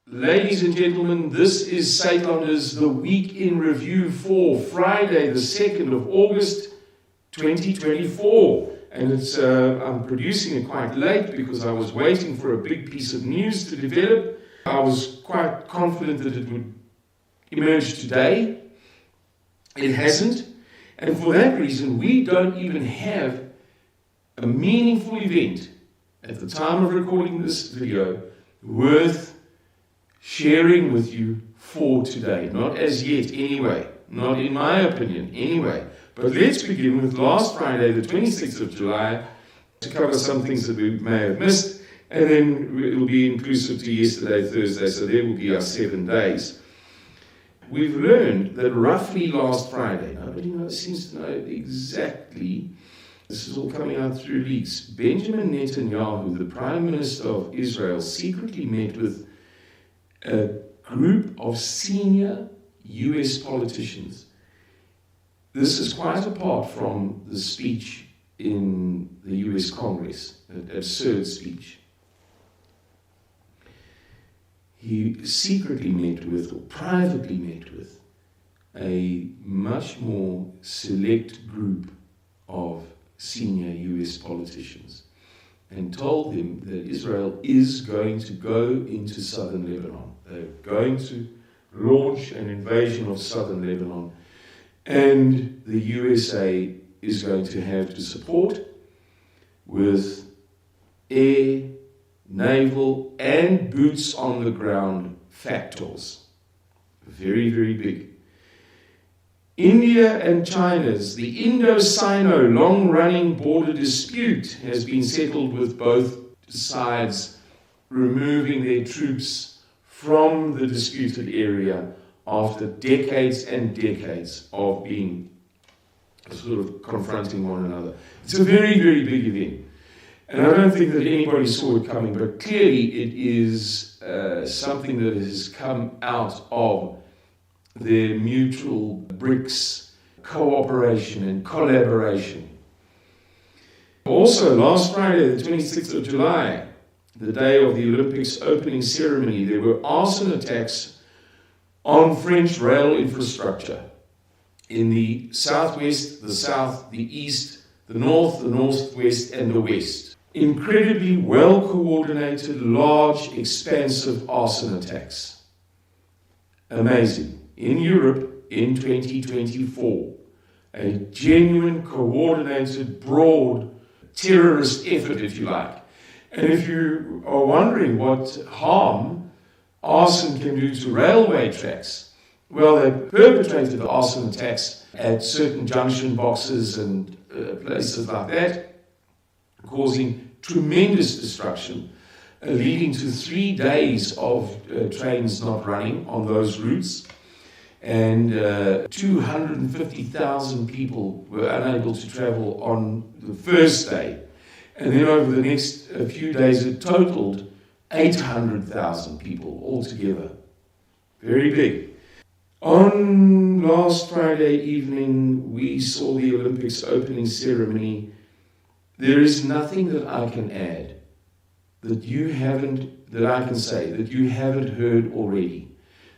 Ladies and gentlemen, this is Seitlonder's The Week in Review for Friday, the 2nd of August, 2024. And I'm producing it quite late because I was waiting for a big piece of news to develop. I was quite confident that it would emerge today. It hasn't. And for that reason, we don't even have a meaningful event at the time of recording this video worth sharing with you for today. Not as yet anyway. Not in my opinion anyway. But let's begin with last Friday, the 26th of July, to cover some things that we may have missed, and then it'll be inclusive to yesterday, Thursday, so there will be our 7 days. We've learned that roughly last Friday, nobody seems to know exactly, this is all coming out through leaks, Benjamin Netanyahu, the Prime Minister of Israel, secretly met with a group of senior US politicians. This is quite apart from the speech in the US Congress, an absurd speech. He secretly met with, or privately met with, a much more select group of senior US politicians and told them that Israel is going to go into southern Lebanon. They're going to launch an invasion of southern Lebanon, and the USA is going to have to support with air, naval, and boots on the ground factors. Very, very big. India and China's, the Indo-Sino long-running border dispute has been settled with both sides removing their troops from the disputed area after decades and decades of being sort of confronting one another. It's a very, very big event. And I don't think that anybody saw it coming, but clearly it is something that has come out of their mutual BRICS cooperation and collaboration. Also, last Friday, the 26th of July, the day of the Olympics opening ceremony, there were arson attacks on French rail infrastructure in the southwest, the south, the east, the north, the northwest, and the west. Incredibly well-coordinated, large, expansive arson attacks. Amazing. In Europe in 2024, a genuine, coordinated, broad terrorist effort, if you like. And if you are wondering what harm arson can do to railway tracks, well, they perpetrated arson attacks at certain junction boxes and places like that, causing tremendous destruction, leading to 3 days of trains not running on those routes. And 250,000 people were unable to travel on the first day. And then over the next few days, it totaled 800,000 people altogether. Very big. On last Friday evening, we saw the Olympics opening ceremony. There is nothing that I can add that I can say that you haven't heard already.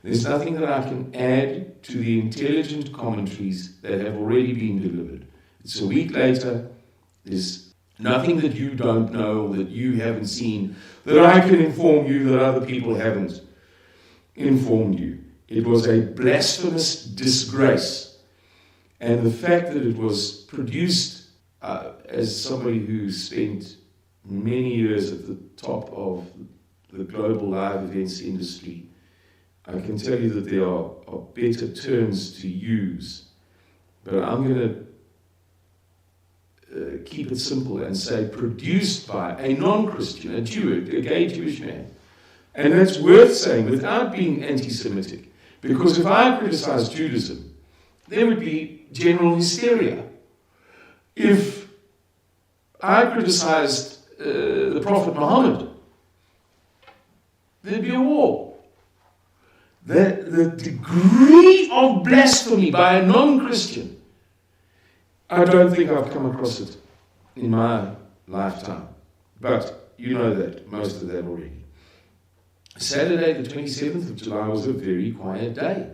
There's nothing that I can add to the intelligent commentaries that have already been delivered. It's a week later. There's nothing that you don't know, that you haven't seen, that I can inform you that other people haven't informed you. It was a blasphemous disgrace. And the fact that it was produced as somebody who spent many years at the top of the global live events industry, I can tell you that there are better terms to use, but I'm going to keep it simple and say produced by a non-Christian, a Jew, a gay Jewish man. And that's worth saying without being anti-Semitic, because if I criticized Judaism, there would be general hysteria. If I criticized the Prophet Muhammad, there'd be a war. The degree of blasphemy by a non-Christian, I don't think I've come across it in my lifetime. But you know that, most of that already. Saturday, the 27th of July, was a very quiet day.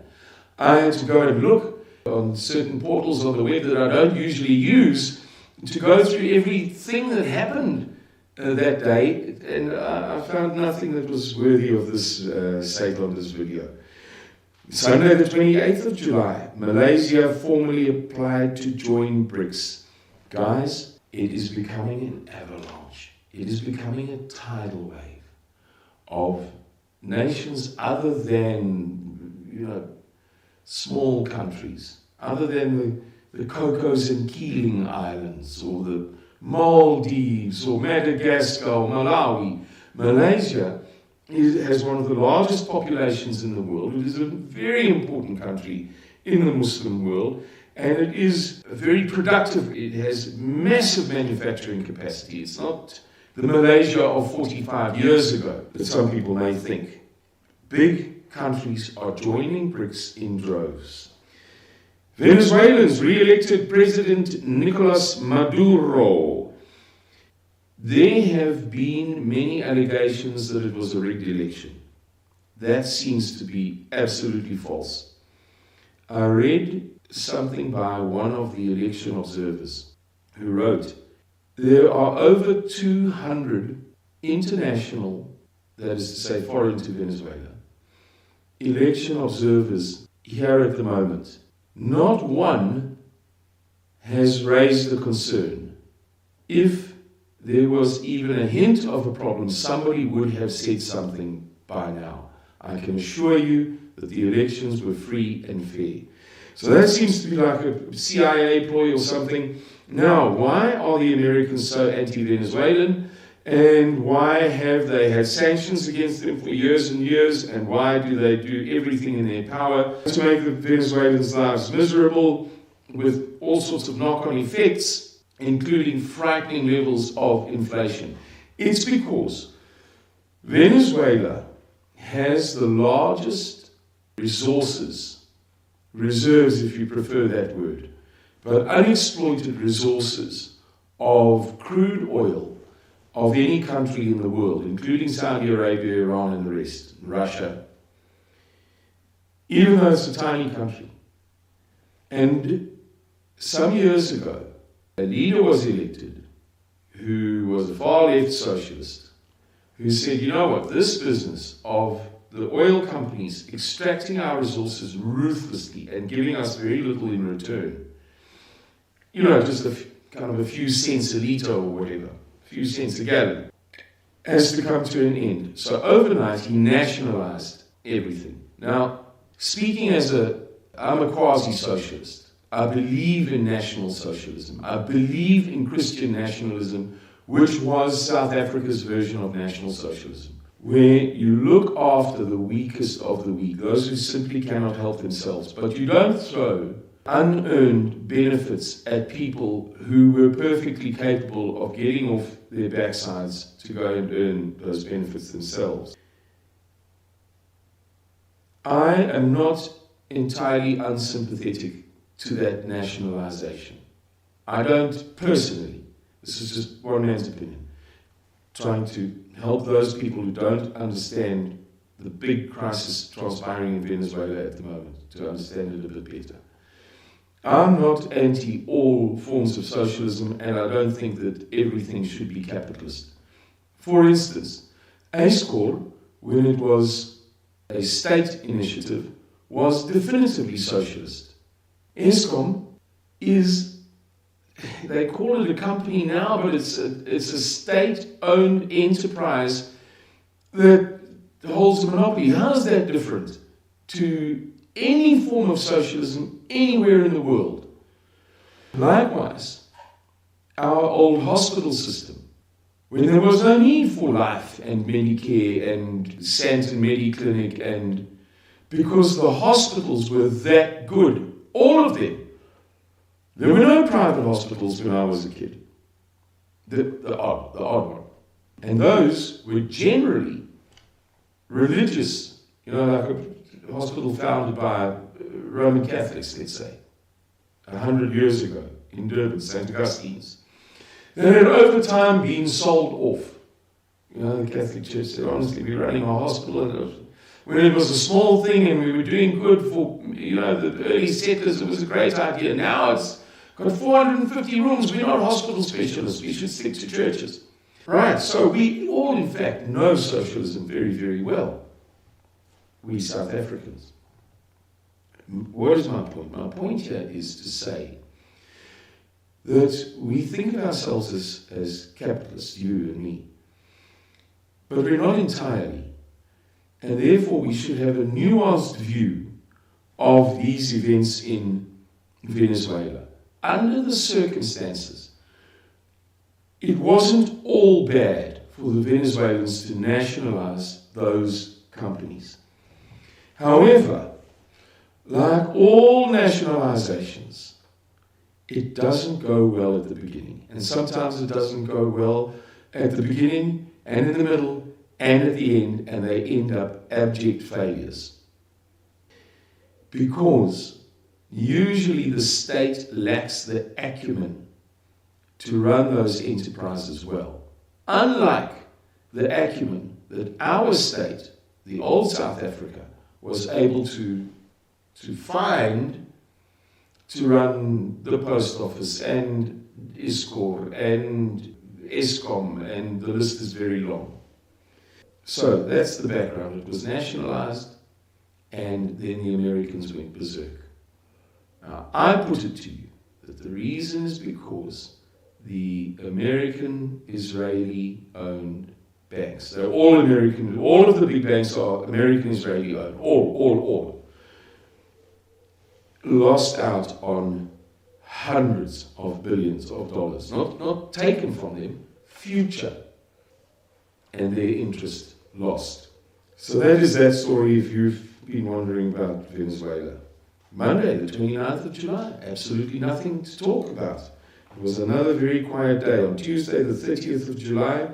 I had to go and look on certain portals on the web that I don't usually use to go through everything that happened that day, and I found nothing that was worthy of this state on this video. Sunday, the 28th of July, Malaysia formally applied to join BRICS. Guys, it is becoming an avalanche. It is becoming a tidal wave of nations other than, small countries, other than the Cocos and Keeling Islands, or the Maldives, or Madagascar, or Malawi. Malaysia has one of the largest populations in the world. It is a very important country in the Muslim world, and it is very productive. It has massive manufacturing capacity. It's not the Malaysia of 45 years ago that some people may think. Big countries are joining BRICS in droves. Venezuelans re-elected President Nicolas Maduro. There have been many allegations that it was a rigged election. That seems to be absolutely false. I read something by one of the election observers who wrote, there are over 200 international, that is to say foreign to Venezuela, election observers here at the moment. Not one has raised the concern. If there was even a hint of a problem, somebody would have said something by now. I can assure you that the elections were free and fair. So that seems to be like a CIA ploy or something. Now, why are the Americans so anti-Venezuelan? And why have they had sanctions against them for years and years? And why do they do everything in their power to make the Venezuelans' lives miserable with all sorts of knock-on effects, including frightening levels of inflation? It's because Venezuela has the largest resources, reserves if you prefer that word, but unexploited resources of crude oil of any country in the world, including Saudi Arabia, Iran, and the rest, Russia, even though it's a tiny country. And some years ago, a leader was elected who was a far-left socialist, who said, you know what, this business of the oil companies extracting our resources ruthlessly and giving us very little in return, just a few cents a litre or whatever, few cents a gallon, has to come to an end. So overnight, he nationalized everything. Now, speaking I'm a quasi-socialist. I believe in National Socialism. I believe in Christian nationalism, which was South Africa's version of National Socialism, where you look after the weakest of the weak, those who simply cannot help themselves, but you don't throw unearned benefits at people who were perfectly capable of getting off their backsides to go and earn those benefits themselves. I am not entirely unsympathetic to that nationalization. I don't personally, this is just one man's opinion, trying to help those people who don't understand the big crisis transpiring in Venezuela at the moment to understand it a bit better. I'm not anti all forms of socialism, and I don't think that everything should be capitalist. For instance, ACOR, when it was a state initiative, was definitively socialist. Eskom is, they call it a company now, but it's a state-owned enterprise that holds a monopoly. How is that different to any form of socialism anywhere in the world? Likewise, our old hospital system, when there was no need for life and Medicare and Santon Mediclinic, and because the hospitals were that good, all of them. There were no private hospitals when I was a kid. The odd one. And those were generally religious, like a hospital founded by Roman Catholics, let's say, 100 years ago in Durban, St. Augustine's. That had over time been sold off The Catholic Church said, honestly, we're running a hospital, and when it was a small thing and we were doing good for, the early settlers, it was a great idea. Now it's got 450 rooms. We're not hospital specialists. We should stick to churches. Right, so we all, in fact, know socialism very, very well. We South Africans. What is my point? My point here is to say that we think of ourselves as capitalists, you and me. But we're not entirely. And therefore we should have a nuanced view of these events in Venezuela. Under the circumstances, it wasn't all bad for the Venezuelans to nationalize those companies. However, like all nationalizations, it doesn't go well at the beginning. And sometimes it doesn't go well at the beginning and in the middle and at the end, and they end up abject failures. Because usually the state lacks the acumen to run those enterprises well. Unlike the acumen that our state, the old South Africa, was able to find to run the post office and ISCOR and ESCOM, and the list is very long. So that's the background. It was nationalized, and then the Americans went berserk. Now, I put it to you that the reason is because the American-Israeli-owned banks, they're all American, all of the big banks are American-Israeli-owned, all, lost out on hundreds of billions of dollars, not taken from them, future, and their interest lost. So that is that story if you've been wondering about Venezuela. Monday, the 29th of July, absolutely nothing to talk about. It was another very quiet day. On Tuesday, the 30th of July,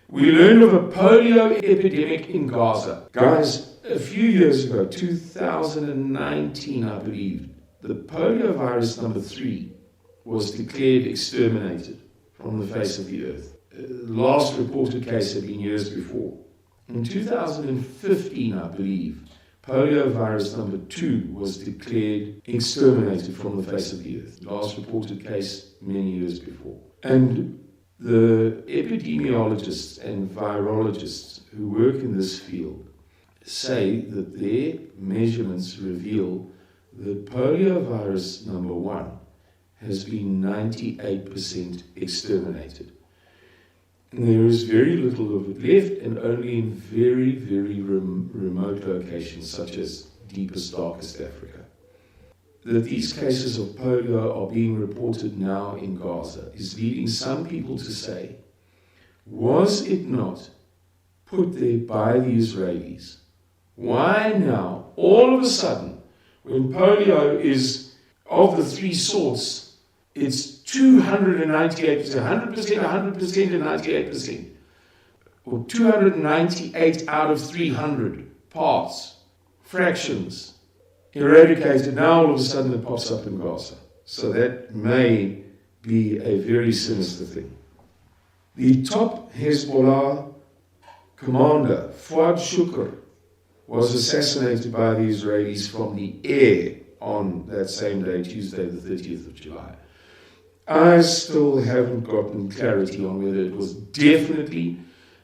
we learned of a polio epidemic in Gaza. Guys, a few years ago, 2019, I believe, the polio virus number 3 was declared exterminated from the face of the earth. The last reported case had been years before. In 2015, I believe, polio virus number 2 was declared exterminated from the face of the earth. Last reported case many years before. And the epidemiologists and virologists who work in this field say that their measurements reveal that polio virus number 1 has been 98% exterminated. And there is very little of it left, and only in very, very remote locations, such as deepest, darkest Africa. That these cases of polio are being reported now in Gaza is leading some people to say, was it not put there by the Israelis? Why now, all of a sudden, when polio is of the 3 sorts, it's 298%, 100%, 100%, and 98%. Or 298 out of 300 parts, fractions, eradicated. Now all of a sudden it pops up in Gaza. So that may be a very sinister thing. The top Hezbollah commander, Fuad Shukr, was assassinated by the Israelis from the air on that same day, Tuesday, the 30th of July. I still haven't gotten clarity on whether it was definitely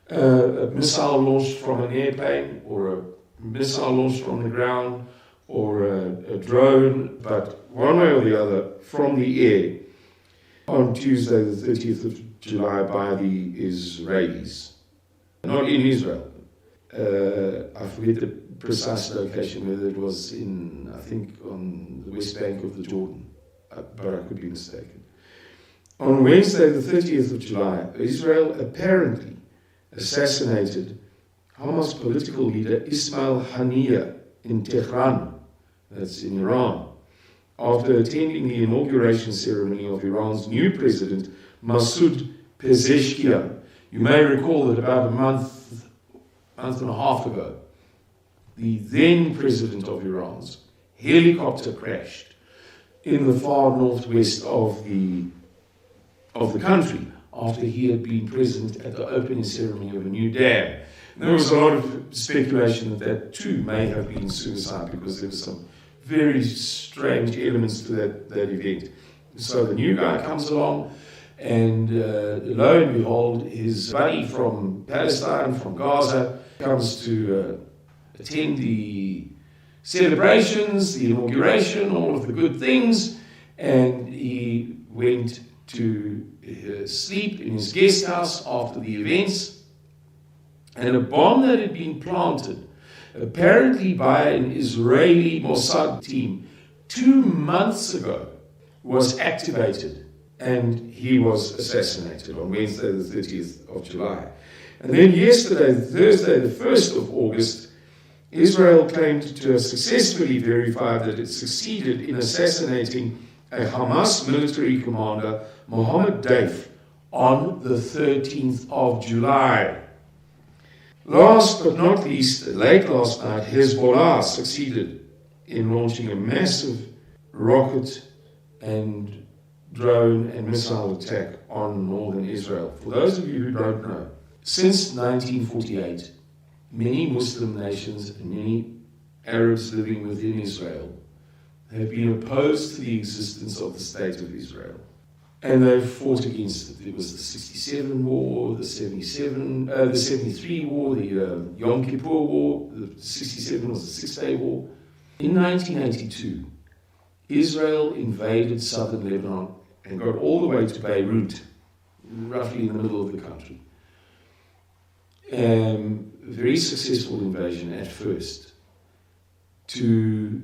a missile launched from an airplane or a missile launched from the ground or a drone, but one way or the other, from the air on Tuesday, the 30th of July by the Israelis. Not in Israel. I forget the precise location, whether it was in, I think, on the west bank of the Jordan, but I could be mistaken. On Wednesday, the 30th of July, Israel apparently assassinated Hamas political leader Ismail Haniyeh in Tehran, that's in Iran, after attending the inauguration ceremony of Iran's new president, Masoud Pezeshkian. You may recall that about a month and a half ago, the then president of Iran's helicopter crashed in the far northwest of the country after he had been present at the opening ceremony of a new dam. There was a lot of speculation that that too may have been suicide, because there were some very strange elements to that event. So the new guy comes along, and lo and behold, his buddy from Palestine, from Gaza, comes to attend the celebrations, the inauguration, all of the good things, and he went to sleep in his guest house after the events, and a bomb that had been planted, apparently by an Israeli Mossad team 2 months ago, was activated, and he was assassinated on Wednesday the 30th of July. And then yesterday, Thursday the 1st of August, Israel claimed to have successfully verified that it succeeded in assassinating a Hamas military commander, Mohammed Daif, on the 13th of July. Last but not least, late last night, Hezbollah succeeded in launching a massive rocket and drone and missile attack on northern Israel. For those of you who don't know, since 1948, many Muslim nations and many Arabs living within Israel have been opposed to the existence of the State of Israel. And they've fought against it. There was the 67 war, the 73 war, the Yom Kippur war, the 67 was the Six-Day War. In 1982, Israel invaded southern Lebanon and got all the way to Beirut, roughly in the middle of the country. Very successful invasion at first, to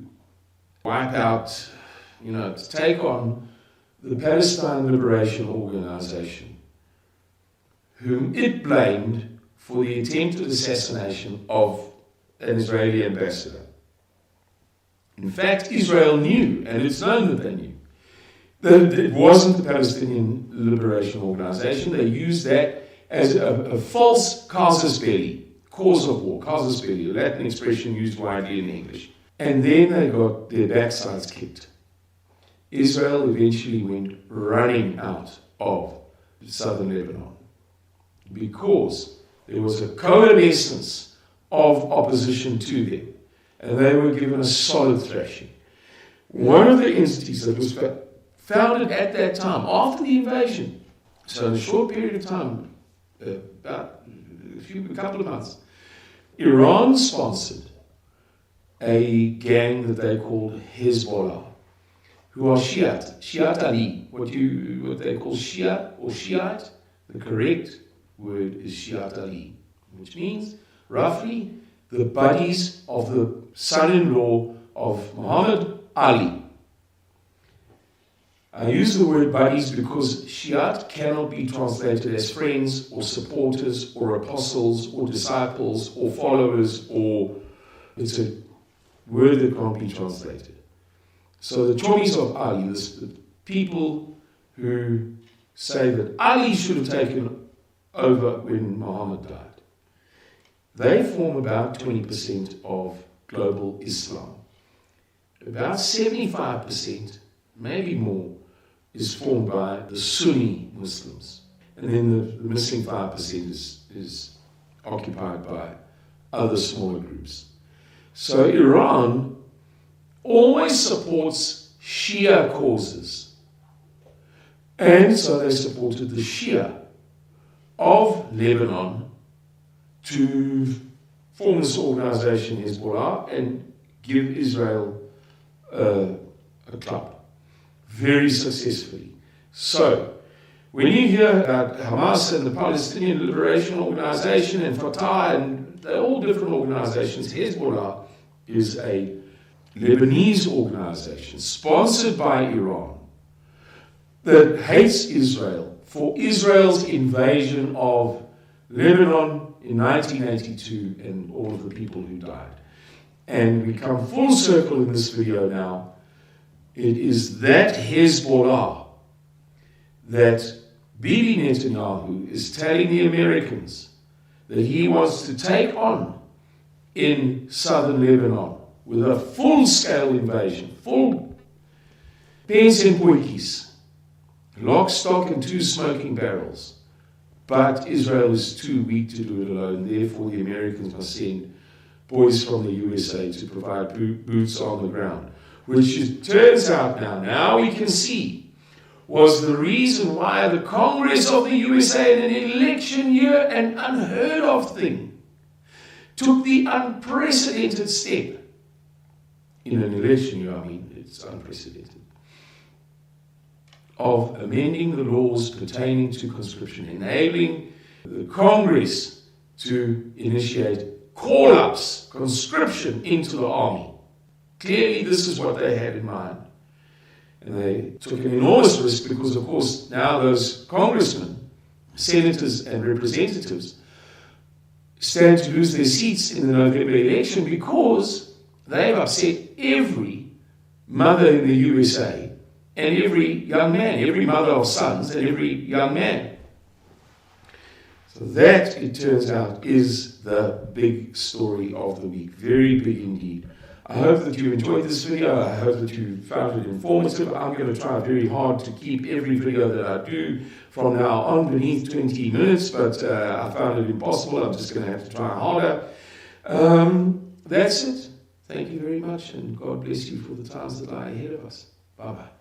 wipe out, to take on the Palestine Liberation Organization, whom it blamed for the attempted assassination of an Israeli ambassador. In fact, Israel knew, and it's known that they knew, that it wasn't the Palestinian Liberation Organization. They used that as a false casus belli, cause of war, casus belli, a Latin expression used widely in English. And then they got their backsides kicked. Israel eventually went running out of southern Lebanon because there was a coalescence of opposition to them, and they were given a solid thrashing. One of the entities that was founded at that time, after the invasion, so in a short period of time, about a couple of months, Iran sponsored a gang that they called Hezbollah, who are Shiite Ali, what they call Shia or Shiite. The correct word is Shiite Ali, which means roughly the buddies of the son-in-law of Muhammad Ali. I use the word buddies because Shiite cannot be translated as friends or supporters or apostles or disciples or followers, or it's a word that can't be translated. So the chommies of Ali, the people who say that Ali should have taken over when Muhammad died, they form about 20% of global Islam. About 75%, maybe more, is formed by the Sunni Muslims. And then the missing 5% is occupied by other smaller groups. So Iran always supports Shia causes. And so they supported the Shia of Lebanon to form this organization, Hezbollah, and give Israel a club. Very successfully. So, when you hear about Hamas and the Palestinian Liberation Organization and Fatah, and they're all different organizations, Hezbollah is a Lebanese organization sponsored by Iran that hates Israel for Israel's invasion of Lebanon in 1982 and all of the people who died. And we come full circle in this video now. It is that Hezbollah that Bibi Netanyahu is telling the Americans that he wants to take on in southern Lebanon with a full-scale invasion, full pens and poikies, lock, stock, and two smoking barrels. but Israel is too weak to do it alone. Therefore, the Americans must send boys from the USA to provide boots on the ground, which it turns out now we can see, was the reason why the Congress of the USA in an election year, an unheard of thing, took the unprecedented step. In an election year, I mean, it's unprecedented, of amending the laws pertaining to conscription, enabling the Congress to initiate call-ups, conscription into the army. Clearly, this is what they had in mind. And they took an enormous risk because, of course, now those congressmen, senators, and representatives stand to lose their seats in the November election because they've upset every mother in the USA and every young man, every mother of sons and every young man. So that, it turns out, is the big story of the week. Very big indeed. I hope that you enjoyed this video. I hope that you found it informative. I'm going to try very hard to keep every video that I do from now on beneath 20 minutes, but I found it impossible. I'm just going to have to try harder. That's it. Thank you very much, and God bless you for the times that lie ahead of us. Bye-bye.